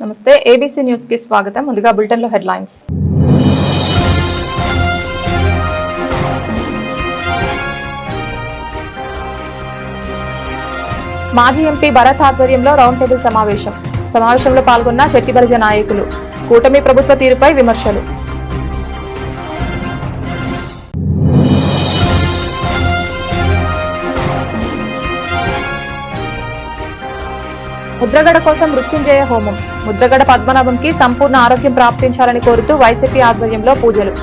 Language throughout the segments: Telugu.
నమస్తే ఏబీసీ న్యూస్ కి స్వాగతం. ముందుగా బులెటిన్ లో హెడ్లైన్స్. మాజీ ఎంపీ భరత్ ఆధ్వర్యంలో రౌండ్ టేబుల్ సమావేశంలో పాల్గొన్న శెట్టిబలిజ నాయకులు. కూటమి ప్రభుత్వ తీరుపై విమర్శలు. ముద్రగడ కోసం మృత్యుంజయ హోమం. ముద్రగడ పద్మనాభంకి సంపూర్ణ ఆరోగ్యం ప్రాప్తించాలని కోరుతూ వైసీపీ ఆధ్వర్యంలో పూజలు.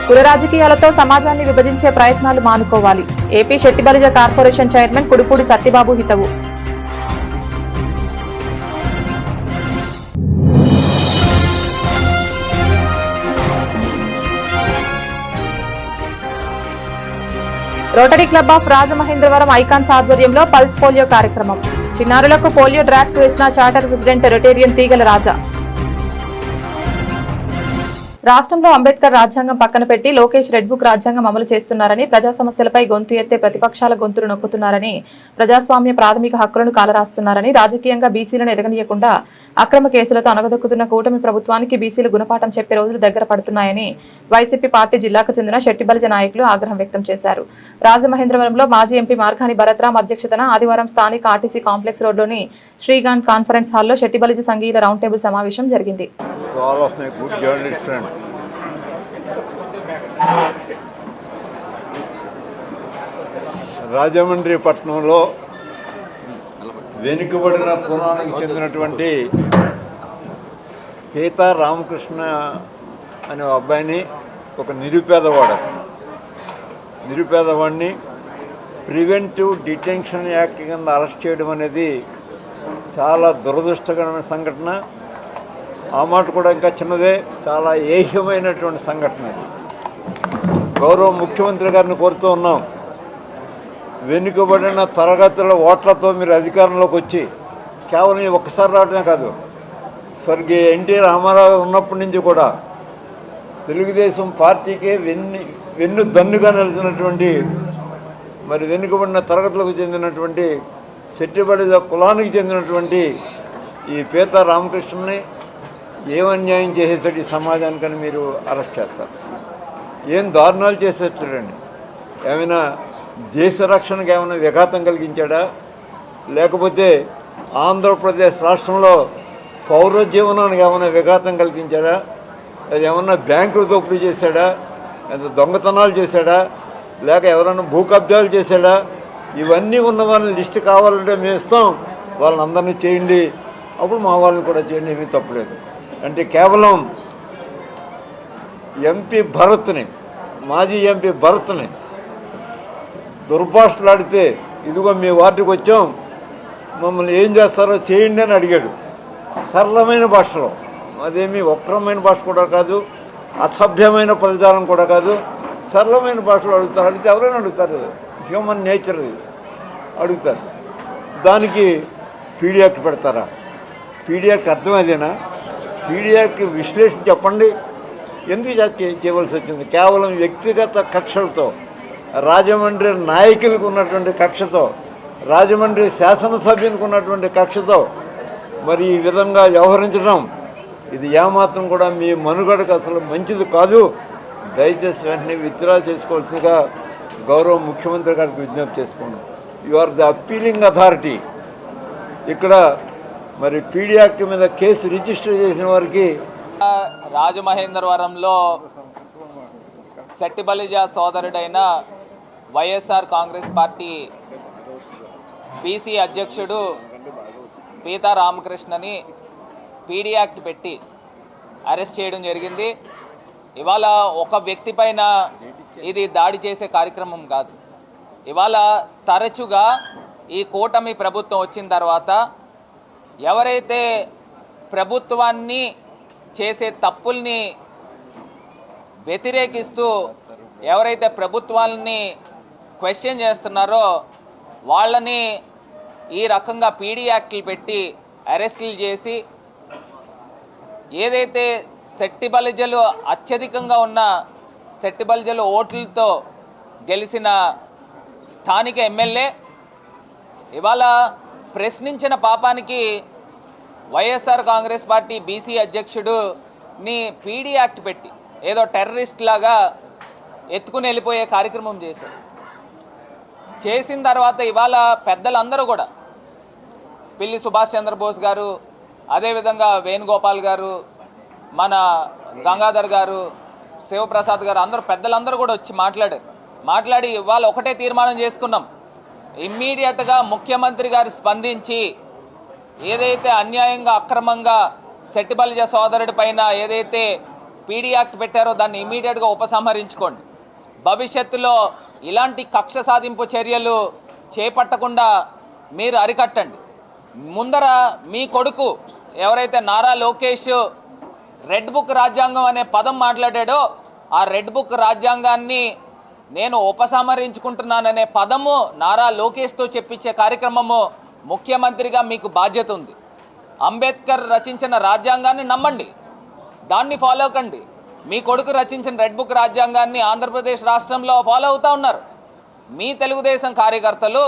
కుల రాజకీయాలతో సమాజాన్ని విభజించే ప్రయత్నాలు మానుకోవాలి. AP Shettibalija corporation chairman Kudipudi Satyababu హితవు. Rotary club of Rajamahendravaram icons ఆధ్వర్యంలో పల్స్ పోలియో కార్యక్రమం. చిన్నారులకు పోలియో డ్రాప్స్ వేసిన charter president rotarian Teegala Raja. రాష్ట్రంలో అంబేద్కర్ రాజ్యాంగం పక్కన పెట్టి లోకేష్ రెడ్ బుక్ రాజ్యాంగం అమలు చేస్తున్నారని, ప్రజా సమస్యలపై గొంతు ఎత్తే ప్రతిపక్షాల గొంతులు నొక్కుతున్నారని, ప్రజాస్వామ్య ప్రాథమిక హక్కులను కాలరాస్తున్నారని, రాజకీయంగా బీసీలను ఎదగనీయకుండా అక్రమ కేసులతో అనగదొక్కుతున్న కూటమి ప్రభుత్వానికి బీసీలు గుణపాఠం చెప్పే రోజులు దగ్గర పడుతున్నాయని వైసీపీ పార్టీ జిల్లాకు చెందిన శెట్టిబలిజ నాయకులు ఆగ్రహం వ్యక్తం చేశారు. రాజమహేంద్రవరంలో మాజీ ఎంపీ మార్గాని భరత్రామ్ అధ్యక్షతన ఆదివారం స్థానిక ఆర్టీసీ కాంప్లెక్స్ రోడ్లోని శ్రీగాంట్ కాన్ఫరెన్స్ హాల్లో శెట్టిబలిజ సంఘీయుల రౌండ్ టేబుల్ సమావేశం జరిగింది. రాజమండ్రి పట్టణంలో వెనుకబడిన కులానికి చెందినటువంటి పీతా రామకృష్ణ అనే అబ్బాయిని, ఒక నిరుపేదవాడిని ప్రివెంటివ్ డిటెన్షన్ యాక్ట్ కింద అరెస్ట్ చేయడం అనేది చాలా దురదృష్టకరమైన సంఘటన. ఆ మాట కూడా ఇంకా చిన్నదే, చాలా ఏహ్యమైనటువంటి సంఘటన. గౌరవ ముఖ్యమంత్రి గారిని కోరుతూ ఉన్నాం, వెనుకబడిన తరగతుల ఓట్లతో మీరు అధికారంలోకి వచ్చి కేవలం ఒక్కసారి రావడమే కాదు, స్వర్గీయ ఎన్టీ రామారావు ఉన్నప్పటి నుంచి కూడా తెలుగుదేశం పార్టీకే వెన్నుదన్నుగా నిలిచినటువంటి, మరి వెనుకబడిన తరగతులకు చెందినటువంటి శెట్టిబలిజ కులానికి చెందినటువంటి ఈ పీతా రామకృష్ణని ఏం అన్యాయం చేసేసాడు ఈ సమాజానికని మీరు అరెస్ట్ చేస్తారు? ఏం దారుణాలు చేసేస్తాడండి? ఏమైనా దేశ రక్షణకు ఏమైనా విఘాతం కలిగించాడా? లేకపోతే ఆంధ్రప్రదేశ్ రాష్ట్రంలో పౌర జీవనానికి ఏమైనా విఘాతం కలిగించాడా? అది ఏమన్నా బ్యాంకులు దోపిడీ చేశాడా? లేదా దొంగతనాలు చేశాడా? లేక ఎవరైనా భూ కబ్జాలు చేశాడా? ఇవన్నీ ఉన్న వాళ్ళని లిస్టు కావాలంటే మేము ఇస్తాం, వాళ్ళని అందరినీ చేయండి, అప్పుడు మా వాళ్ళని కూడా చేయండి, ఏమీ తప్పలేదు. అంటే కేవలం మాజీ ఎంపీ భరత్ని దుర్భాషలాడితే, ఇదిగో మీ వార్డుకి వచ్చాం, మమ్మల్ని ఏం చేస్తారో చేయండి అని అడిగాడు. సరళమైన భాషలో, అదేమీ వక్రమైన భాష కూడా కాదు, అసభ్యమైన పదజాలం కూడా కాదు, సరళమైన భాషలో అడుగుతారు. అడిగితే ఎవరైనా అడుగుతారు, హ్యూమన్ నేచర్ అడుగుతారు. దానికి పీడీ యాక్ట్ పెడతారా? పీడీ యాక్ట్ అర్థం అదేనా? పీడీ యాక్ట్ విశ్లేషణ చెప్పండి, ఎందుకు చేయవలసి వచ్చింది? కేవలం వ్యక్తిగత కక్షలతో, రాజమండ్రి నాయకులకు ఉన్నటువంటి కక్షతో, రాజమండ్రి శాసనసభ్యునికి ఉన్నటువంటి కక్షతో మరి ఈ విధంగా వ్యవహరించడం, ఇది ఏమాత్రం కూడా మీ మనుగడకు అసలు మంచిది కాదు. దయచేసి వెంటనే విత్డ్రా చేసుకోవాల్సిందిగా గౌరవ ముఖ్యమంత్రి గారికి విజ్ఞప్తి చేసుకున్నాం. You are the appealing authority. ఇక్కడ మరి పీడీ యాక్ట్ మీద కేసు రిజిస్టర్ చేసిన వారికి రాజమహేంద్రవరంలో శెట్టిబలిజ సోదరుడైన వైఎస్ఆర్ కాంగ్రెస్ పార్టీ బీసీ అధ్యక్షుడు పీతా రామకృష్ణని పీడీ యాక్ట్ పెట్టి అరెస్ట్ చేయడం జరిగింది. ఇవాళ ఒక వ్యక్తి పైన ఇది దాడి చేసే కార్యక్రమం కాదు. ఇవాళ తరచుగా ఈ కూటమి ప్రభుత్వం వచ్చిన తర్వాత ఎవరైతే ప్రభుత్వాన్ని చేసే తప్పుల్ని వ్యతిరేకిస్తూ ఎవరైతే ప్రభుత్వాలని క్వశ్చన్ చేస్తున్నారో వాళ్ళని ఈ రకంగా పీడీ యాక్ట్లు పెట్టి అరెస్టులు చేసి ఏదైతే సెట్టిబలిజలు అత్యధికంగా ఉన్న సెట్టిబలిజలు ఓట్లతో గెలిచిన స్థానిక ఎమ్మెల్యే ఇవాళ ప్రశ్నించిన పాపానికి వైఎస్ఆర్ కాంగ్రెస్ పార్టీ బీసీ అధ్యక్షుడుని పీడీ యాక్ట్ పెట్టి ఏదో టెర్రరిస్ట్ లాగా ఎత్తుకుని వెళ్ళిపోయే కార్యక్రమం చేశారు. చేసిన తర్వాత ఇవాళ పెద్దలందరూ కూడా పిల్లి సుభాష్ చంద్రబోస్ గారు, అదేవిధంగా వేణుగోపాల్ గారు, మన గంగాధర్ గారు, శివప్రసాద్ గారు, అందరూ పెద్దలందరూ కూడా వచ్చి మాట్లాడి ఇవాళ ఒకటే తీర్మానం చేసుకున్నాం. ఇమ్మీడియట్గా ముఖ్యమంత్రి గారు స్పందించి ఏదైతే అన్యాయంగా అక్రమంగా సెట్టిబలిజ సోదరుడి పైన ఏదైతే పీడీ యాక్ట్ పెట్టారో దాన్ని ఇమ్మీడియట్గా ఉపసంహరించుకోండి. భవిష్యత్తులో ఇలాంటి కక్ష సాధింపు చర్యలు చేపట్టకుండా మీరు అరికట్టండి. ముందర మీ కొడుకు ఎవరైతే నారా లోకేష్ రెడ్ బుక్ రాజ్యాంగం అనే పదం మాట్లాడాడో ఆ రెడ్ బుక్ రాజ్యాంగాన్ని నేను ఉపసంహరించుకుంటున్నాననే పదము నారా లోకేష్తో చెప్పించే కార్యక్రమము ముఖ్యమంత్రిగా మీకు బాధ్యత ఉంది. అంబేద్కర్ రచించిన రాజ్యాంగాన్ని నమ్మండి, దాన్ని ఫాలో కండి. మీ కొడుకు రచించిన రెడ్ బుక్ రాజ్యాంగాన్ని ఆంధ్రప్రదేశ్ రాష్ట్రంలో ఫాలో అవుతూ ఉన్నారు. మీ తెలుగుదేశం కార్యకర్తలు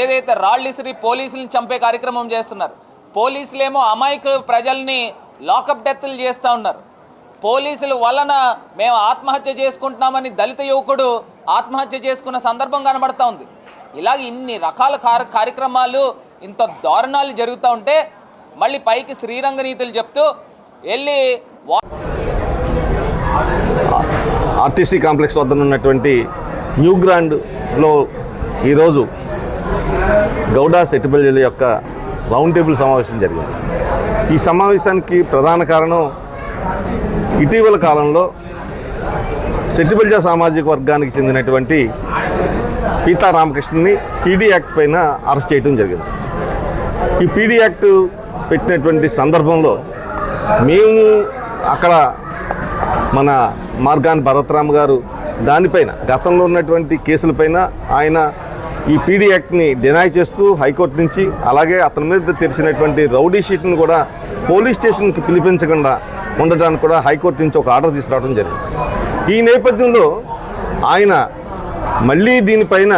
ఏదైతే రాళ్ళిసిరి పోలీసులను చంపే కార్యక్రమం చేస్తున్నారు. పోలీసులేమో అమాయక ప్రజల్ని లాకప్ డెత్లు చేస్తూ ఉన్నారు. పోలీసుల వలన మేము ఆత్మహత్య చేసుకుంటున్నామని దళిత యువకుడు ఆత్మహత్య చేసుకున్న సందర్భం కనబడతా ఉంది. ఇలాగ ఇన్ని రకాల కార్యక్రమాలు ఇంత దారుణాలు జరుగుతూ ఉంటే మళ్ళీ పైకి శ్రీరంగ నీతులు చెప్తూ వెళ్ళి ఆర్టీసీ కాంప్లెక్స్ వద్ద ఉన్నటువంటి న్యూ గ్రాండ్లో ఈరోజు గౌడ సెట్టిబలిజల యొక్క రౌండ్ టేబుల్ సమావేశం జరిగింది. ఈ సమావేశానికి ప్రధాన కారణం ఇటీవల కాలంలో సెట్టిబలిజ సామాజిక వర్గానికి చెందినటువంటి పీతా రామకృష్ణని పీడీ యాక్ట్ పైన అరెస్ట్ చేయడం జరిగింది. ఈ పీడీ యాక్ట్ పెట్టినటువంటి సందర్భంలో మేము అక్కడ మన మార్గాన్ భరతరామ్ గారు దానిపైన గతంలో ఉన్నటువంటి కేసులపైన ఆయన ఈ పీడీ యాక్ట్ని డినై చేస్తూ హైకోర్టు నుంచి అలాగే అతని మీద తెరిచినటువంటి రౌడీ షీట్ని కూడా పోలీస్ స్టేషన్కి పిలిపించకుండా ఉండడానికి కూడా హైకోర్టు నుంచి ఒక ఆర్డర్ తీసుకురావడం జరిగింది. ఈ నేపథ్యంలో ఆయన మళ్ళీ దీనిపైన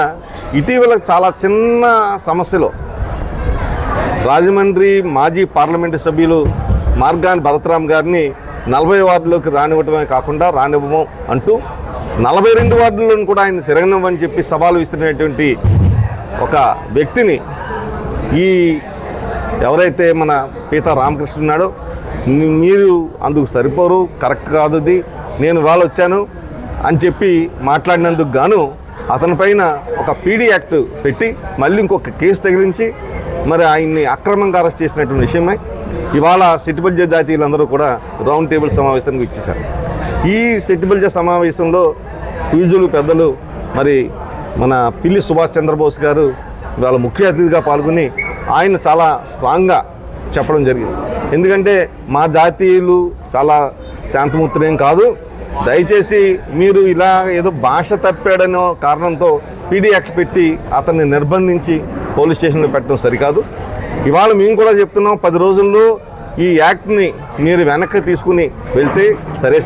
ఇటీవల చాలా చిన్న సమస్యలో రాజమండ్రి మాజీ పార్లమెంటు సభ్యులు మార్గాన్ భరతరామ్ గారిని 40 వార్డులోకి రానివ్వటమే కాకుండా రానివ్వము అంటూ 42 వార్డులను కూడా ఆయన తిరగనివ్వని చెప్పి సవాలు విస్తున్నటువంటి ఒక వ్యక్తిని ఈ ఎవరైతే మన పీతా రామకృష్ణ ఉన్నాడో మీరు అందుకు సరిపోరు, కరెక్ట్ కాదు, నేను వాళ్ళు వచ్చాను అని చెప్పి మాట్లాడినందుకు గాను అతనిపైన ఒక పీడీ యాక్ట్ పెట్టి మళ్ళీ ఇంకొక కేసు తగిలించి మరి ఆయన్ని అక్రమంగా అరెస్ట్ చేసినటువంటి విషయమై ఇవాళ సెట్టిబలిజ జాతీయులందరూ కూడా రౌండ్ టేబుల్ సమావేశానికి ఇచ్చేశారు. ఈ సెట్టిబలిజ సమావేశంలో పూజలు పెద్దలు మరి మన పిల్లి సుభాష్ చంద్రబోస్ గారు ఇవాళ ముఖ్య అతిథిగా పాల్గొని ఆయన చాలా స్ట్రాంగ్గా చెప్పడం జరిగింది. ఎందుకంటే మా జాతీయులు చాలా శాంతమూర్తులేం కాదు, దయచేసి మీరు ఇలా ఏదో భాష తప్పాడనో కారణంతో పీడీ యాక్ట్ పెట్టి అతన్ని నిర్బంధించి పోలీస్ స్టేషన్లో పెట్టడం సరికాదు. ఇవాళ మేము కూడా చెప్తున్నాం, 10 రోజుల్లో ఈ యాక్ట్ని మీరు వెనక్కి తీసుకుని వెళ్తే సరే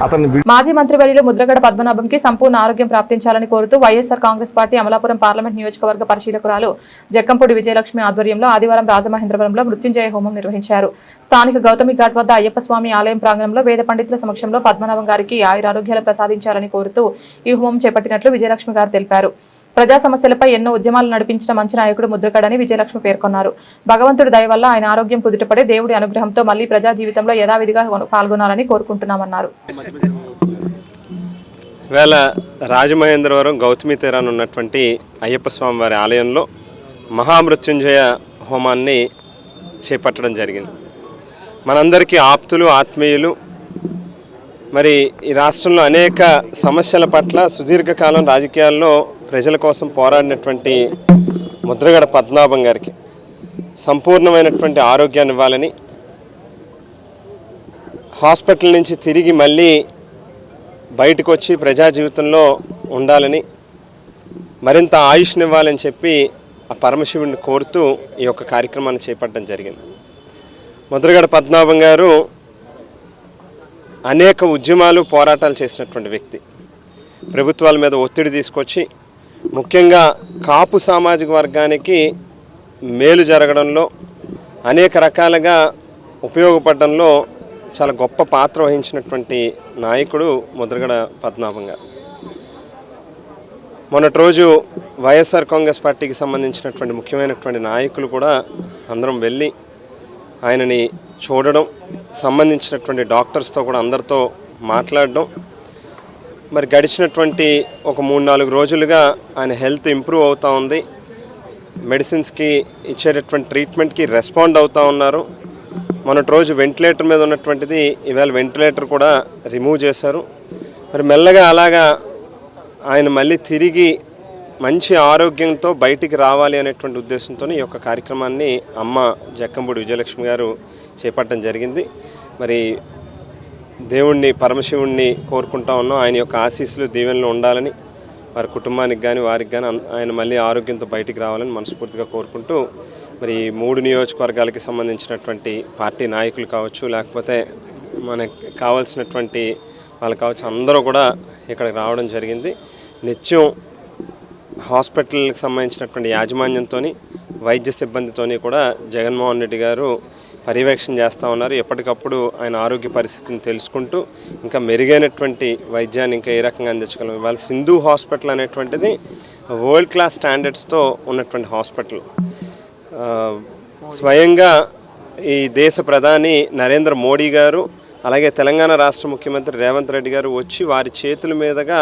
అతన్ని. మాజీ మంత్రివర్యులు ముద్రగడ పద్మనాభంకి సంపూర్ణ ఆరోగ్యం ప్రాప్తించాలని కోరుతూ వైఎస్ఆర్ కాంగ్రెస్ పార్టీ అమలాపురం పార్లమెంట్ నియోజకవర్గ పరిశీలకురాలు జక్కంపూడి విజయలక్ష్మి ఆధ్వర్యంలో ఆదివారం రాజమహేంద్రవరంలో మృత్యుంజయ హోమం నిర్వహించారు. స్థానిక గౌతమి ఘాట్ వద్ద అయ్యప్ప స్వామి ఆలయం ప్రాంగణంలో వేద పండితుల సమక్షంలో పద్మనాభం గారికి ఆయురారోగ్యాలు ప్రసాదించాలని కోరుతూ ఈ హోమం చేపట్టినట్లు విజయలక్ష్మి గారు తెలిపారు. ప్రజా సమస్యలపై ఎన్నో ఉద్యమాలు నడిపించిన మంచి నాయకుడు ముద్రగడని విజయలక్ష్మి పేర్కొన్నారు. భగవంతుడి దయ వల్ల ఆయన ఆరోగ్యం కుదుటపడే దేవుడి అనుగ్రహంతో మళ్లీ ప్రజా జీవితంలో యథావిధిగా పాల్గొనాలని కోరుకుంటున్నామన్నారు. వేళ రాజమహేంద్రవరం గౌతమి తీరాన ఉన్నటువంటి అయ్యప్ప స్వామి వారి ఆలయంలో మహామృత్యుంజయ హోమాన్ని చేపట్టడం జరిగింది. మనందరికీ ఆప్తులు, ఆత్మీయులు, మరి ఈ రాష్ట్రంలో అనేక సమస్యల పట్ల సుదీర్ఘకాలం రాజకీయాల్లో ప్రజల కోసం పోరాడినటువంటి ముద్రగడ పద్మనాభం గారికి సంపూర్ణమైనటువంటి ఆరోగ్యాన్ని ఇవ్వాలని, హాస్పిటల్ నుంచి తిరిగి మళ్ళీ బయటకు వచ్చి ప్రజా జీవితంలో ఉండాలని, మరింత ఆయుష్ని ఇవ్వాలని చెప్పి ఆ పరమశివుడిని కోరుతూ ఈ యొక్క కార్యక్రమాన్ని చేపట్టడం జరిగింది. ముద్రగడ పద్మనాభం గారు అనేక ఉద్యమాలు పోరాటాలు చేసినటువంటి వ్యక్తి. ప్రభుత్వాల మీద ఒత్తిడి తీసుకొచ్చి ముఖ్యంగా కాపు సామాజిక వర్గానికి మేలు జరగడంలో అనేక రకాలుగా ఉపయోగపడడంలో చాలా గొప్ప పాత్ర వహించినటువంటి నాయకుడు ముద్రగడ పద్మనాభం గారు. మొన్నటి రోజు వైఎస్ఆర్ కాంగ్రెస్ పార్టీకి సంబంధించినటువంటి ముఖ్యమైనటువంటి నాయకులు కూడా అందరం వెళ్ళి ఆయనని చూడడం, సంబంధించినటువంటి డాక్టర్స్తో కూడా అందరితో మాట్లాడడం. మరి గడిచినటువంటి ఒక 3-4 రోజులుగా ఆయన హెల్త్ ఇంప్రూవ్ అవుతూ ఉంది. మెడిసిన్స్కి ఇచ్చేటటువంటి ట్రీట్మెంట్కి రెస్పాండ్ అవుతూ ఉన్నారు. మొన్నటి రోజు వెంటిలేటర్ మీద ఉన్నటువంటిది ఇవాళ వెంటిలేటర్ కూడా రిమూవ్ చేశారు. మరి మెల్లగా అలాగా ఆయన మళ్ళీ తిరిగి మంచి ఆరోగ్యంతో బయటికి రావాలి అనేటువంటి ఉద్దేశంతో ఈ యొక్క కార్యక్రమాన్ని అమ్మ జక్కంపూడి విజయలక్ష్మి గారు చేపట్టడం జరిగింది. మరి దేవుణ్ణి పరమశివుణ్ణి కోరుకుంటా ఉన్నాం. ఆయన యొక్క ఆశీస్సులు దీవెనలు ఉండాలని, వారి కుటుంబానికి కానీ వారికి కానీ ఆయన మళ్ళీ ఆరోగ్యంతో బయటికి రావాలని మనస్ఫూర్తిగా కోరుకుంటూ, మరి 3 నియోజకవర్గాలకి సంబంధించినటువంటి పార్టీ నాయకులు కావచ్చు, లేకపోతే మనకి కావాల్సినటువంటి వాళ్ళు కావచ్చు, అందరూ కూడా ఇక్కడికి రావడం జరిగింది. నిత్యం హాస్పిటల్కి సంబంధించినటువంటి యాజమాన్యంతో, వైద్య సిబ్బందితో కూడా జగన్మోహన్ రెడ్డి గారు పర్యవేక్షణ చేస్తూ ఉన్నారు. ఎప్పటికప్పుడు ఆయన ఆరోగ్య పరిస్థితిని తెలుసుకుంటూ ఇంకా మెరుగైనటువంటి వైద్యాన్ని ఇంకా ఏ రకంగా అందించగలం. ఇవాళ సింధు హాస్పిటల్ అనేటువంటిది వరల్డ్ క్లాస్ స్టాండర్డ్స్తో ఉన్నటువంటి హాస్పిటల్. స్వయంగా ఈ దేశ ప్రధాని నరేంద్ర మోడీ గారు, అలాగే తెలంగాణ రాష్ట్ర ముఖ్యమంత్రి రేవంత్ రెడ్డి గారు వచ్చి వారి చేతుల మీదుగా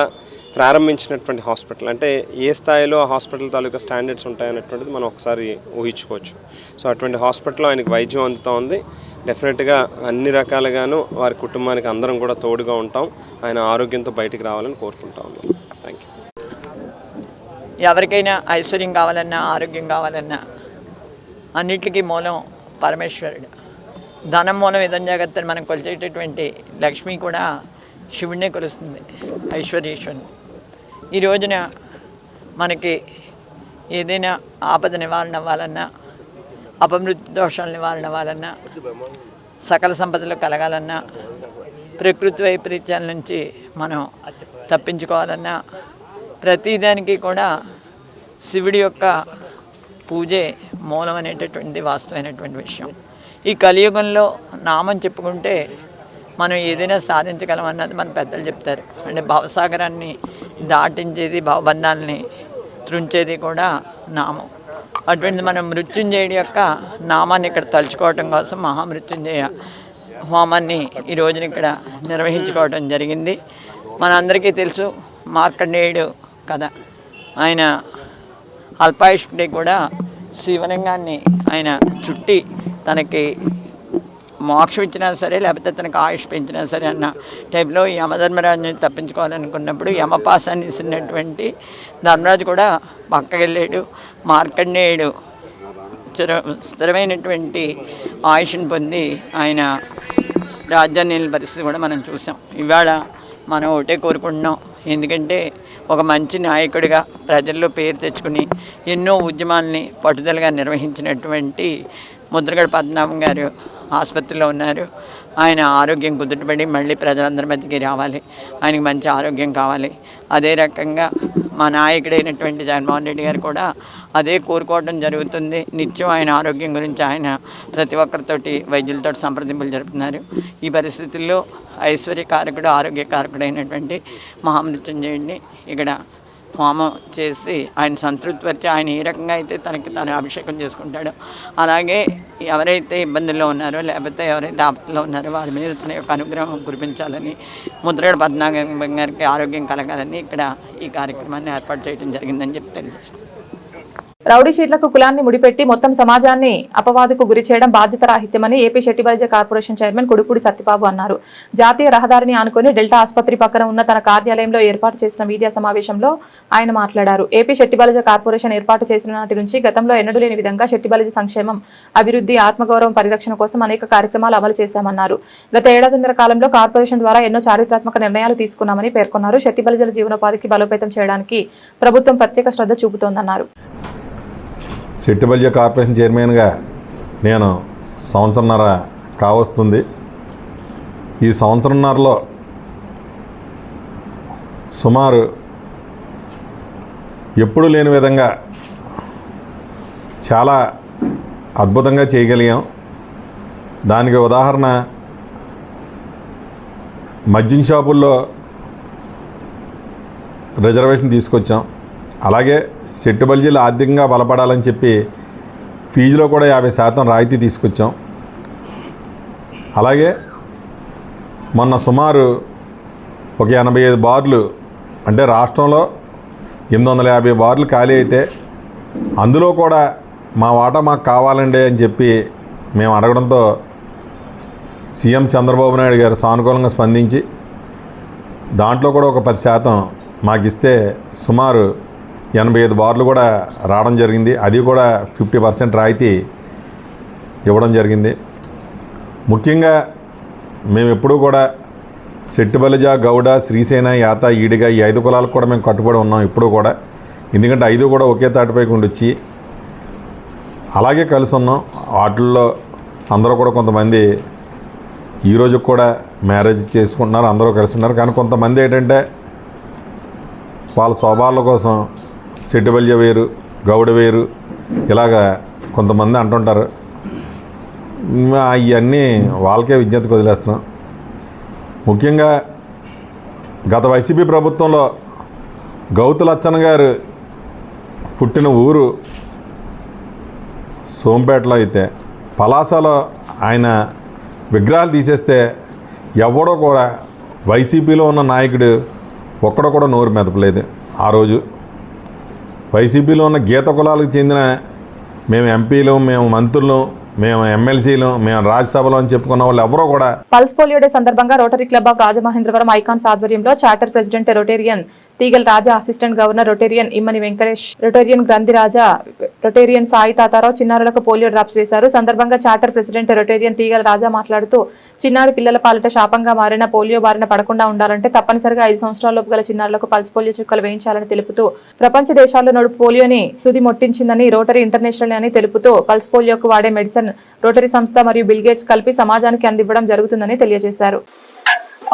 ప్రారంభించినటువంటి హాస్పిటల్. అంటే ఏ స్థాయిలో ఆ హాస్పిటల్ తాలూకా స్టాండర్డ్స్ ఉంటాయనేటువంటిది మనం ఒకసారి ఊహించుకోవచ్చు. సో అటువంటి హాస్పిటల్లో ఆయనకు వైద్యం అందుతూ ఉంది. డెఫినెట్గా అన్ని రకాలుగాను వారి కుటుంబానికి అందరం కూడా తోడుగా ఉంటాం. ఆయన ఆరోగ్యంతో బయటికి రావాలని కోరుకుంటా ఉన్నాం. Thank you. ఎవరికైనా ఐశ్వర్యం కావాలన్నా, ఆరోగ్యం కావాలన్నా అన్నిటికీ మూలం పరమేశ్వరుడు. ధనం మూలం ఇదం జాగ్రత్తని మనం కొలిచేటటువంటి లక్ష్మి కూడా శివుడినే కొలుస్తుంది, ఐశ్వర్యేశ్వరుని. ఈ రోజున మనకి ఏదైనా ఆపద నివారణ అవ్వాలన్నా, అపమృత్యు దోషాల నివారణ అవ్వాలన్నా, సకల సంపదలు కలగాలన్నా, ప్రకృతి వైపరీత్యాల నుంచి మనం తప్పించుకోవాలన్నా, ప్రతిదానికి కూడా శివుడి యొక్క పూజే మూలం అనేటటువంటిది వాస్తవమైనటువంటి విషయం. ఈ కలియుగంలో నామం చెప్పుకుంటే మనం ఏదైనా సాధించగలం అన్నది మన పెద్దలు చెప్తారు. అంటే భవసాగరాన్ని దాటించేది, భవబంధాలని త్రుంచేది కూడా నామం. అటువంటి మనం మృత్యుంజయుడి యొక్క నామాన్ని ఇక్కడ తలుచుకోవటం కోసం మహామృత్యుంజయ హోమాన్ని ఈ రోజున ఇక్కడ నిర్వహించుకోవడం జరిగింది. మనందరికీ తెలుసు మార్కండేయుడు కథ. ఆయన అల్పాయుష్కుడి కూడా శివలింగాన్ని ఆయన చుట్టి తనకి మోక్షం ఇచ్చినా సరే, లేకపోతే తనకు ఆయుష్ పెంచినా సరే అన్న టైప్లో ఈ యమధర్మరాజుని తప్పించుకోవాలనుకున్నప్పుడు యమపాసాన్ని ఇస్తున్నటువంటి ధర్మరాజు కూడా పక్కకి వెళ్ళాడు. మార్కండేయుడు స్థిరమైనటువంటి ఆయుష్ని పొంది ఆయన రాజ్యాన్ని వెళ్ళిన పరిస్థితి కూడా మనం చూసాం. ఇవాళ మనం ఒకటే కోరుకుంటున్నాం. ఎందుకంటే ఒక మంచి నాయకుడిగా ప్రజల్లో పేరు తెచ్చుకుని ఎన్నో ఉద్యమాల్ని పట్టుదలగా నిర్వహించినటువంటి ముద్రగడ పద్మనాభం గారు ఆసుపత్రిలో ఉన్నారు. ఆయన ఆరోగ్యం కుదుటపడి మళ్ళీ ప్రజలందరి మధ్యకి రావాలి, ఆయనకి మంచి ఆరోగ్యం కావాలి. అదే రకంగా మా నాయకుడైనటువంటి జగన్మోహన్ రెడ్డి గారు కూడా అదే కోరుకోవడం జరుగుతుంది. నిత్యం ఆయన ఆరోగ్యం గురించి ఆయన ప్రతి ఒక్కరితోటి వైద్యులతో సంప్రదింపులు జరుపుతున్నారు. ఈ పరిస్థితుల్లో ఐశ్వర్యకారకుడు, ఆరోగ్యకారకుడైనటువంటి మహామృత్యుంజయుడిని ఇక్కడ హోమం చేసి ఆయన సంతృప్తిపరిచి ఆయన ఏ రకంగా అయితే తనకి తను అభిషేకం చేసుకుంటాడో, అలాగే ఎవరైతే ఇబ్బందుల్లో ఉన్నారో లేకపోతే ఎవరైతే ఆపత్తులో ఉన్నారో వారి మీద తన యొక్క అనుగ్రహం కురిపించాలని, ముద్రగడ పద్మనాభం గారికి ఆరోగ్యం కలగాలని ఇక్కడ ఈ కార్యక్రమాన్ని ఏర్పాటు చేయడం జరిగిందని చెప్పి తెలియజేస్తున్నాను. రౌడీ షీట్లకు కులాన్ని ముడిపెట్టి మొత్తం సమాజాన్ని అపవాదుకు గురి చేయడం బాధ్యత రాహిత్యమని AP Shettibalija corporation chairman Kudupudi Satyababu అన్నారు. జాతీయ రహదారిని ఆనుకుని డెల్టా ఆసుపత్రి పక్కన ఉన్న తన కార్యాలయంలో ఏర్పాటు చేసిన మీడియా సమావేశంలో ఆయన మాట్లాడారు. ఏపీ షెట్టిబలిజ కార్పొరేషన్ ఏర్పాటు చేసిన నాటి నుంచి గతంలో ఎన్నడూ లేని విధంగా షెట్టిబలిజ సంక్షేమం, అభివృద్ధి, ఆత్మగౌరవం పరిరక్షణ కోసం అనేక కార్యక్రమాలు అమలు చేశామన్నారు. గత ఏడాదిన్నర కాలంలో కార్పొరేషన్ ద్వారా ఎన్నో చారిత్రాత్మక నిర్ణయాలు తీసుకున్నామని పేర్కొన్నారు. షెట్టిబలిజల జీవనోపాధికి బలోపేతం చేయడానికి ప్రభుత్వం ప్రత్యేక శ్రద్ధ చూపుతోందన్నారు. షెట్టిబలిజ కార్పొరేషన్ చైర్మన్గా నేను సంవత్సరన్నర కావస్తుంది. ఈ సంవత్సరంన్నరలో సుమారు ఎప్పుడూ లేని విధంగా చాలా అద్భుతంగా చేయగలిగాం. దానికి ఉదాహరణ మద్యం షాపుల్లో రిజర్వేషన్ తీసుకొచ్చాం. అలాగే సెట్టు బల్జీలు ఆర్థికంగా బలపడాలని చెప్పి ఫీజులో కూడా 50% రాయితీ తీసుకొచ్చాం. అలాగే మొన్న సుమారు ఒక 85 బార్లు, అంటే రాష్ట్రంలో 850 బార్లు ఖాళీ అయితే అందులో కూడా మా వాటా మాకు కావాలండి అని చెప్పి మేము అడగడంతో సీఎం చంద్రబాబు నాయుడు గారు సానుకూలంగా స్పందించి దాంట్లో కూడా ఒక 10% మాకు ఇస్తే సుమారు 85 బార్లు కూడా రావడం జరిగింది. అది కూడా 50% రాయితీ ఇవ్వడం జరిగింది. ముఖ్యంగా మేము ఎప్పుడూ కూడా సెట్టుబలిజ, గౌడ, శ్రీసేన, యాత, ఈడిగ ఈ 5 కులాలకు కూడా మేము కట్టుబడి ఉన్నాం ఇప్పుడు కూడా. ఎందుకంటే 5 కూడా ఒకే తాటిపైకి ఉండొచ్చి అలాగే కలిసి ఉన్నాం. వాటిల్లో అందరూ కూడా కొంతమంది ఈరోజు కూడా మ్యారేజ్ చేసుకుంటున్నారు, అందరూ కలిసి ఉన్నారు. కానీ కొంతమంది ఏంటంటే వాళ్ళ స్వభావాల కోసం సెట్టుబల్య వేరు, గౌడ వేరు ఇలాగా కొంతమంది అంటుంటారు. ఇవన్నీ వాళ్ళకే విజ్ఞతకు వదిలేస్తున్నాం. ముఖ్యంగా గత వైసీపీ ప్రభుత్వంలో గౌతు లచ్చన్న గారు పుట్టిన ఊరు సోంపేటలో అయితే పలాసలో ఆయన విగ్రహాలు తీసేస్తే ఎవడో కూడా వైసీపీలో ఉన్న నాయకుడు ఒక్కడో కూడా నోరు మెదపలేదు. ఆ రోజు వైసీపీలో ఉన్న గీత కులాలకు చెందిన మేము ఎంపీలు, మేము మంత్రులు, మేము ఎమ్మెల్సీలు, మేము రాజ్యసభలో అని చెప్పుకున్న వాళ్ళు ఎవరో కూడా. పల్స్ పోలియో డే సందర్భంగా rotary club of Rajamahendravaram icons ఆధ్వర్యంలో చార్టర్ ప్రెసిడెంట్ రొటేరియన్ తీగల్ రాజా, అసిస్టెంట్ గవర్నర్ రొటేరియన్ ఇమ్మని వెంకటేష్, రొటేరియన్ గ్రంథి రాజా, రొటేరియన్ సాయి తాతారావు చిన్నారులకు పోలియో డ్రాప్స్ వేశారు. సందర్భంగా చార్టర్ ప్రెసిడెంట్ రొటేరియన్ తీగల్ రాజా మాట్లాడుతూ చిన్నారి పిల్లల పాలిట శాపంగా మారిన పోలియో బారిన పడకుండా ఉండాలంటే తప్పనిసరిగా 5 సంవత్సరాలలోపు గల చిన్నారులకు పల్స్ పోలియో చుక్కలు వేయించాలని తెలుపుతూ ప్రపంచ దేశాల్లో నడు పోలియోని తుది మొట్టించిందని రోటరీ ఇంటర్నేషనల్ అని తెలుపుతూ పల్స్ పోలియోకు వాడే మెడిసిన్ రోటరీ సంస్థ మరియు బిల్ గేట్స్ కలిపి సమాజానికి అందివ్వడం జరుగుతుందని తెలియజేశారు.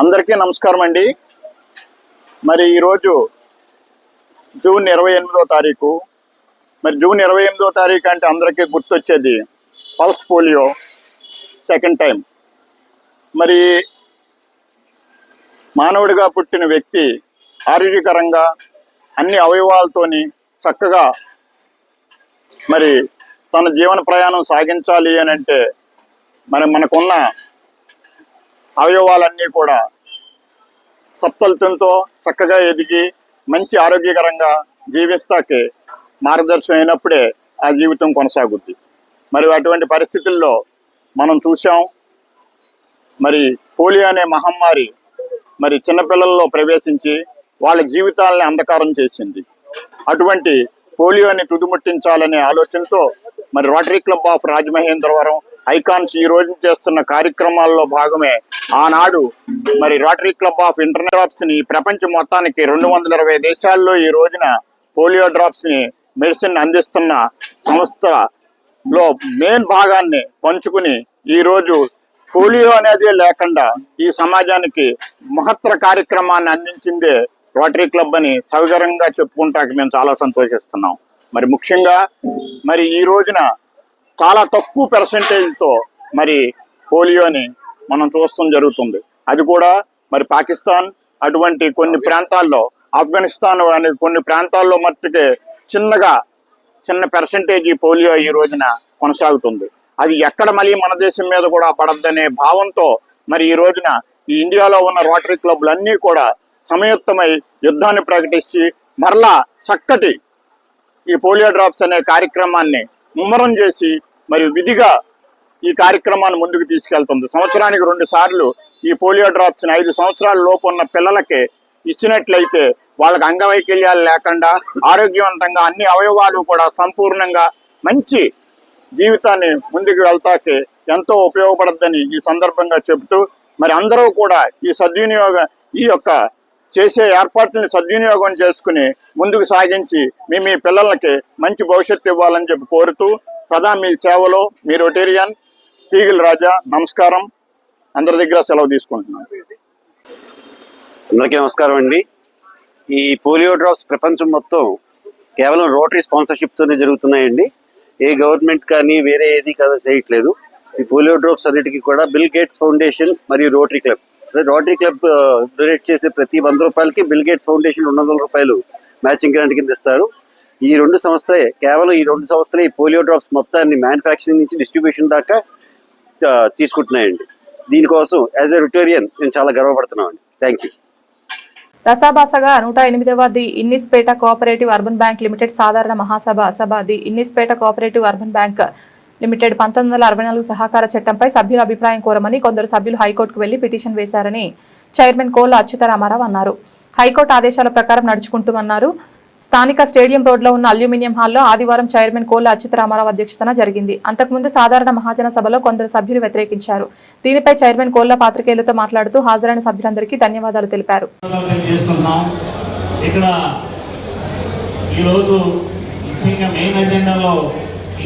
అందరికీ నమస్కారం అండి. మరి ఈరోజు జూన్ 28వ తారీఖు. మరి జూన్ 28వ తారీఖు అంటే అందరికీ గుర్తొచ్చేది పల్స్ పోలియో సెకండ్ టైం. మరి మానవుడిగా పుట్టిన వ్యక్తి ఆరోగ్యకరంగా అన్ని అవయవాలతోని చక్కగా మరి తన జీవన ప్రయాణం సాగించాలి అని అంటే మరి మనకున్న అవయవాలన్నీ కూడా సత్ఫలితంతో చక్కగా ఎదిగి మంచి ఆరోగ్యకరంగా జీవిస్తాకే మార్గదర్శనం అయినప్పుడే ఆ జీవితం కొనసాగుద్ది. మరి అటువంటి పరిస్థితుల్లో మనం చూసాం, మరి పోలియో అనే మహమ్మారి మరి చిన్నపిల్లల్లో ప్రవేశించి వాళ్ళ జీవితాలని అంధకారం చేసింది. అటువంటి పోలియోని తుదిముట్టించాలనే ఆలోచనతో మరి rotary club of Rajamahendravaram icons ఈ రోజు చేస్తున్న కార్యక్రమాల్లో భాగమే ఆనాడు మరి rotary club of international drops ని ప్రపంచ మొత్తానికి 220 దేశాల్లో ఈ రోజున పోలియో డ్రాప్స్ ని మెడిసిన్ అందిస్తున్న సంస్థలో మెయిన్ భాగాన్ని పంచుకుని ఈ రోజు పోలియో అనేది లేకుండా ఈ సమాజానికి మహత్తర కార్యక్రమాన్ని అందించిందే రోటరీ క్లబ్ అని సవివరంగా చెప్పుకుంటాక మేము చాలా సంతోషిస్తున్నాం. మరి ముఖ్యంగా మరి ఈ రోజున చాలా తక్కువ పర్సెంటేజ్తో మరి పోలియోని మనం చూస్తాం జరుగుతుంది. అది కూడా మరి పాకిస్తాన్ అటువంటి కొన్ని ప్రాంతాల్లో, ఆఫ్ఘనిస్తాన్ అనే కొన్ని ప్రాంతాల్లో మట్టుకే చిన్న పర్సెంటేజ్ పోలియో ఈ రోజున కొనసాగుతుంది. అది ఎక్కడ మళ్ళీ మన దేశం మీద కూడా పడద్దనే భావంతో మరి ఈ రోజున ఈ ఇండియాలో ఉన్న రోటరీ క్లబ్లన్నీ కూడా సంయుక్తమై యుద్ధాన్ని ప్రకటించి మరలా చక్కటి ఈ పోలియో డ్రాప్స్ అనే కార్యక్రమాన్ని ముమ్మరం చేసి మరి విధిగా ఈ కార్యక్రమాన్ని ముందుకు తీసుకెళ్తుంది. సంవత్సరానికి 2 సార్లు ఈ పోలియో డ్రాప్స్ని 5 సంవత్సరాల లోపు ఉన్న పిల్లలకి ఇచ్చినట్లయితే వాళ్ళకి అంగవైకల్యాలు లేకుండా ఆరోగ్యవంతంగా అన్ని అవయవాలు కూడా సంపూర్ణంగా మంచి జీవితాన్ని ముందుకు వెళ్తాకే ఎంతో ఉపయోగపడద్దని ఈ సందర్భంగా చెబుతూ మరి అందరూ కూడా ఈ యొక్క చేసే ఏర్పాట్లని సద్వినియోగం చేసుకుని ముందుకు సాగించి మీ పిల్లలకి మంచి భవిష్యత్తు ఇవ్వాలని చెప్పి కోరుతూ సదా మీ సేవలో మీ రొటేరియన్ తీగల్ రాజా. నమస్కారం. అందరి దగ్గర సెలవు తీసుకుంటున్నాను. అందరికీ నమస్కారం అండి. ఈ పోలియో డ్రాప్స్ ప్రపంచం మొత్తం కేవలం రోటరీ స్పాన్సర్షిప్తోనే జరుగుతున్నాయండి. ఏ గవర్నమెంట్ కానీ వేరే ఏది కదా చేయట్లేదు. ఈ పోలియో డ్రాప్స్ అన్నిటికీ కూడా బిల్ గేట్స్ ఫౌండేషన్ మరియు రోటరీ క్లబ్ డొనేట్ చేసే ప్రతి 100 రూపాయలకి బిల్ గేట్స్ ఫౌండేషన్ 200 రూపాయలు మ్యాచింగ్ గ్రాంట్ కింద ఇస్తారు. ఈ రెండు సంస్థలే ఈ పోలియో డ్రాప్స్ మొత్తాన్ని మ్యానుఫ్యాక్చరింగ్ నుంచి డిస్ట్రిబ్యూషన్ దాకా తీసుకుంటున్నాయండి. దీనికోసం యాజ్ ఎ రిటేరియన్ నేను చాలా గర్వపడుతున్నామండి. Thank you. రసాభాసగా 108వ the Innispeta cooperative urban bank limited సాధారణ మహాసభ the Innispeta cooperative urban bank limited 1964 సహకార చట్టంపై సభ్యుల అభిప్రాయం కోరమని కొందరు సభ్యులు హైకోర్టుకు వెళ్లి పిటిషన్ వేశారని చైర్మన్ కోళ్ల అచ్యుతరామారావు అన్నారు. హైకోర్టు ఆదేశాల ప్రకారం నడుచుకుంటామన్నారు. స్థానిక స్టేడియం రోడ్లో ఉన్న అల్యూమినియం హాల్లో ఆదివారం చైర్మన్ కోళ్ల అచ్యుతరామారావు అధ్యక్షతన జరిగింది. అంతకుముందు సాధారణ మహాజన సభలో కొందరు సభ్యులు వ్యతిరేకించారు. దీనిపై చైర్మన్ కోళ్ల పాత్రికేయులతో మాట్లాడుతూ హాజరైన సభ్యులందరికీ ధన్యవాదాలు తెలిపారు. ఇక్కడ ఈరోజు ముఖ్యంగా మెయిన్ అజెండాలో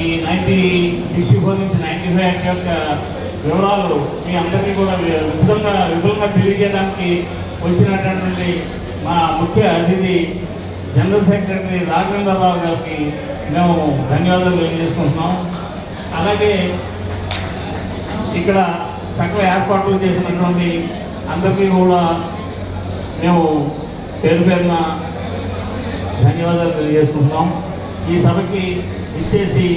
ఈ 1964 నుంచి 95 యాక్ట్ యొక్క వివరాలు మీ అందరికీ కూడా విపులంగా తెలియజేయడానికి వచ్చినటువంటి మా ముఖ్య అతిథి జనరల్ సెక్రటరీ రాఘవేంద్రరావు గారికి మేము ధన్యవాదాలు తెలియజేసుకుంటున్నాం. అలాగే ఇక్కడ సకల ఏర్పాట్లు చేసినటువంటి అందరికీ కూడా మేము పేరున ధన్యవాదాలు తెలియజేసుకుంటున్నాం. ఈ సభకి ఇచ్చేసి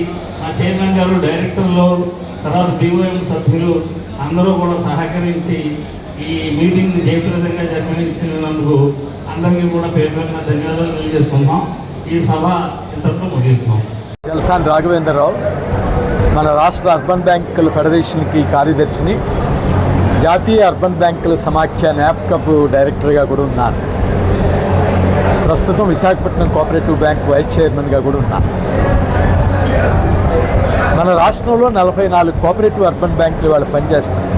మా చైర్మన్ గారు, డైరెక్టర్లు, తర్వాత BOM సభ్యులు అందరూ కూడా సహకరించి ఈ మీటింగ్ని జయప్రదంగా జరిపించినందుకు అందరికీ కూడా పేరున ధన్యవాదాలు తెలియజేసుకుంటున్నాం. ఈ సభ ఇంతటితో ముగిస్తున్నాం. జలసాని రాఘవేంద్రరావు, మన రాష్ట్ర అర్బన్ బ్యాంకుల ఫెడరేషన్కి కార్యదర్శిని, జాతీయ అర్బన్ బ్యాంకుల సమాఖ్య NAFCAP డైరెక్టర్గా కూడా ఉన్నాను. ప్రస్తుతం విశాఖపట్నం కోఆపరేటివ్ బ్యాంక్ వైస్ చైర్మన్గా కూడా ఉన్నాను. మన రాష్ట్రంలో 44 కోఆపరేటివ్ అర్బన్ బ్యాంకులు వాళ్ళు పనిచేస్తారు.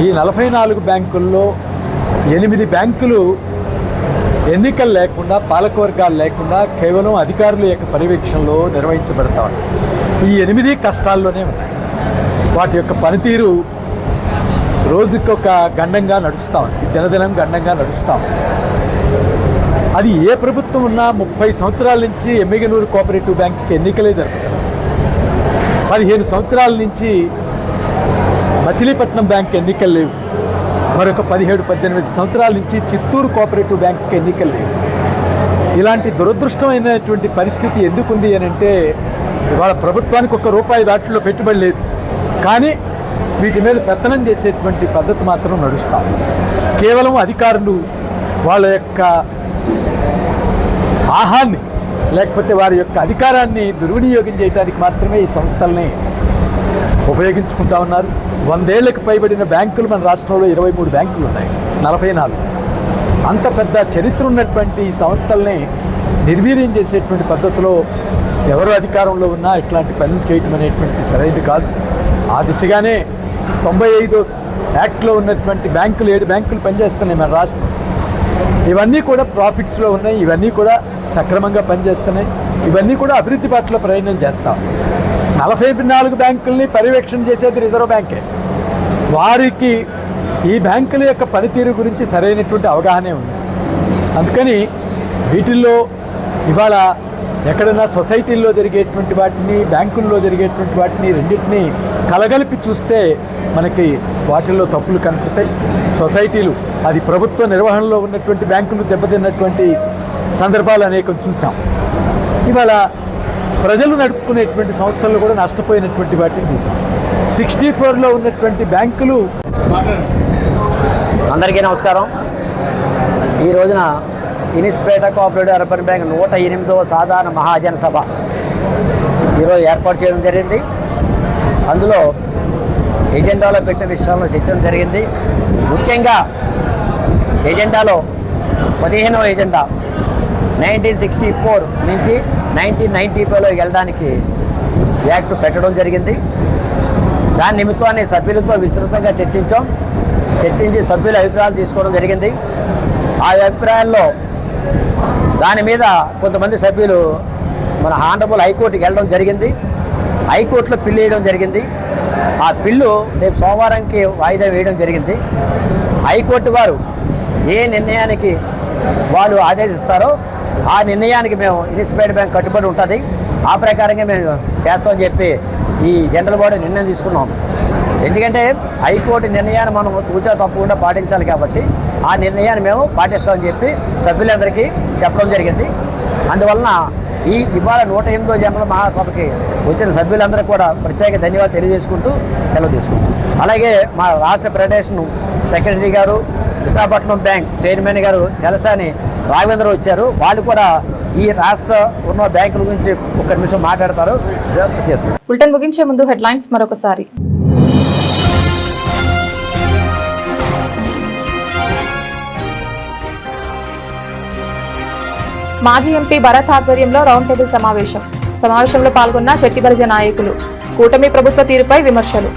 ఈ 44 బ్యాంకుల్లో 8 బ్యాంకులు ఎన్నికలు లేకుండా, పాలకవర్గాలు లేకుండా కేవలం అధికారుల యొక్క పర్యవేక్షణలో నిర్వహించబడతా ఉన్నాయి. ఈ 8 కష్టాల్లోనే ఉన్నాయి. వాటి యొక్క పనితీరు రోజుకొక గండంగా నడుస్తూ ఉంది. దినదినం గండంగా నడుస్తూ ఉంది. అది ఏ ప్రభుత్వం ఉన్నా 30 సంవత్సరాల నుంచి ఎమ్మిగనూరు కోఆపరేటివ్ బ్యాంకుకి ఎన్నికలే జరుగుతాయి. 15 సంవత్సరాల నుంచి మచిలీపట్నం బ్యాంక్ ఎన్నికలు లేవు. మరొక 17-18 సంవత్సరాల నుంచి చిత్తూరు కోఆపరేటివ్ బ్యాంక్కి ఎన్నికలు లేవు. ఇలాంటి దురదృష్టమైనటువంటి పరిస్థితి ఎందుకుంది అని అంటే, ఇవాళ ప్రభుత్వానికి ₹1 దాటిలో పెట్టుబడి లేదు, కానీ వీటి మీద పెత్తనం చేసేటువంటి పద్ధతి మాత్రం నడుస్తాం. కేవలం అధికారులు వాళ్ళ యొక్క ఆహాన్ని లేకపోతే వారి యొక్క అధికారాన్ని దుర్వినియోగం చేయడానికి మాత్రమే ఈ సంస్థల్ని ఉపయోగించుకుంటా ఉన్నారు. 100 ఏళ్లకు పైబడిన బ్యాంకులు మన రాష్ట్రంలో 23 బ్యాంకులు ఉన్నాయి, 44. అంత పెద్ద చరిత్ర ఉన్నటువంటి ఈ సంస్థల్ని నిర్వీర్యం చేసేటువంటి పద్ధతిలో ఎవరు అధికారంలో ఉన్నా ఇట్లాంటి పనులు చేయటం అనేటువంటి సరైనది కాదు. ఆ దిశగానే 95 యాక్ట్లో ఉన్నటువంటి బ్యాంకులు 7 బ్యాంకులు పనిచేస్తున్నాయి మన రాష్ట్రం. ఇవన్నీ కూడా ప్రాఫిట్స్లో ఉన్నాయి, ఇవన్నీ కూడా సక్రమంగా పనిచేస్తున్నాయి, ఇవన్నీ కూడా అభివృద్ధి బాటలో ప్రయాణం చేస్తాం. 44 బ్యాంకుల్ని పర్యవేక్షణ చేసేది రిజర్వ్ బ్యాంకే. వారికి ఈ బ్యాంకుల యొక్క పనితీరు గురించి సరైనటువంటి అవగాహనే ఉంది. అందుకని వీటిల్లో ఇవాళ ఎక్కడైనా సొసైటీల్లో జరిగేటువంటి వాటిని, బ్యాంకుల్లో జరిగేటువంటి వాటిని రెండింటినీ కలగలిపి చూస్తే మనకి వాటిల్లో తప్పులు కనిపిస్తాయి. సొసైటీలు, అది ప్రభుత్వ నిర్వహణలో ఉన్నటువంటి బ్యాంకులు దెబ్బతిన్నటువంటి సందర్భాలు అనేకం చూసాం. ఇవాళ ప్రజలు నడుపుకునేటువంటి సంస్థలు కూడా నష్టపోయినటువంటి వాటిని చూసాం. 64లో ఉన్నటువంటి బ్యాంకులు. అందరికీ నమస్కారం. ఈ రోజున ఇనిస్పేట కోఆపరేటివ్ అర్బన్ బ్యాంక్ 108వ సాధారణ మహాజన సభ ఈరోజు ఏర్పాటు చేయడం జరిగింది. అందులో ఎజెండాలో పెట్టిన విషయాలను చర్చడం జరిగింది. ముఖ్యంగా ఎజెండాలో 15వ ఎజెండా 1964 నుంచి 1995లో వెళ్ళడానికి యాక్ట్ పెట్టడం జరిగింది. దాని నిమిత్తాన్ని సభ్యులతో విస్తృతంగా చర్చించి సభ్యుల అభిప్రాయాలు తీసుకోవడం జరిగింది. ఆ అభిప్రాయాల్లో దాని మీద కొంతమంది సభ్యులు మన ఆనరబుల్ హైకోర్టుకి వెళ్ళడం జరిగింది. హైకోర్టులో పిల్ వేయడం జరిగింది. ఆ బిల్లు రేపు సోమవారంకి వాయిదా వేయడం జరిగింది. హైకోర్టు వారు ఏ నిర్ణయానికి వాళ్ళు ఆదేశిస్తారో ఆ నిర్ణయానికి మేము ఇన్స్పైర్డ్ బ్యాంక్ కట్టుబడి ఉంటుంది. ఆ ప్రకారంగా మేము చేస్తామని చెప్పి ఈ జనరల్ బాడీ నిర్ణయం తీసుకున్నాం. ఎందుకంటే హైకోర్టు నిర్ణయాన్ని మనం తూచా తప్పకుండా పాటించాలి కాబట్టి ఆ నిర్ణయాన్ని మేము పాటిస్తామని చెప్పి సభ్యులందరికీ చెప్పడం జరిగింది. అందువలన ఇవాళ 108వ జనరల్ మహాసభకి వచ్చిన సభ్యులందరూ కూడా ప్రత్యేక ధన్యవాదాలు తెలియజేసుకుంటూ సెలవు తీసుకుంటాం. అలాగే మా రాష్ట్ర ఫెడరేషన్ సెక్రటరీ గారు, విశాఖపట్నం బ్యాంక్ చైర్మన్ గారు చలసాని రాఘవేంద్ర వచ్చారు. వాళ్ళు కూడా ఈ రాష్ట్ర ఉన్న బ్యాంకుల గురించి ఒక నిమిషం మాట్లాడతారు. చేస్తారు. బులెటిన్ ముగించే ముందు హెడ్లైన్స్ మరొకసారి. మాజీ ఎంపీ భరత్ ఆధ్వర్యంలో రౌండ్ టేబుల్ సమావేశంలో పాల్గొన్న శెట్టి బలిజ నాయకులు. కూటమి ప్రభుత్వ తీరుపై విమర్శలు.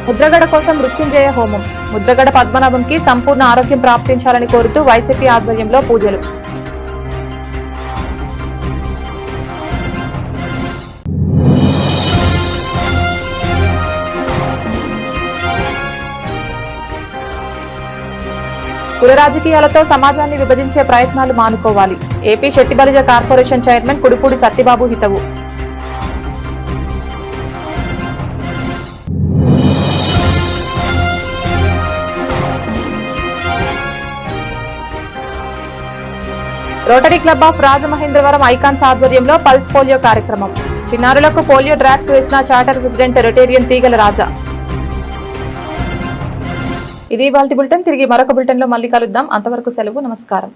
ముద్రగడ కోసం మృత్యుంజయ హోమం. ముద్రగడ పద్మనాభంకి సంపూర్ణ ఆరోగ్యం ప్రాప్తించాలని కోరుతూ వైసీపీ ఆధ్వర్యంలో పూజలు. కుల రాజకీయాలతో సమాజాన్ని విభజించే ప్రయత్నాలు మానుకోవాలి. AP Shetti Balija corporation chairman Kudipudi Satyababu హితవు. Rotary club of Rajamahendravaram icons ఆధ్వర్యంలో పల్స్ పోలియో కార్యక్రమం. చిన్నారులకు పోలియో డ్రాప్స్ వేసిన charter president rotarian Teegala Raja. ఇది ఇవాల్టి బులెటిన్. తిరిగి మరొక బులెటిన్లో మళ్ళీ కలుద్దాం. అంతవరకు సెలవు. నమస్కారం.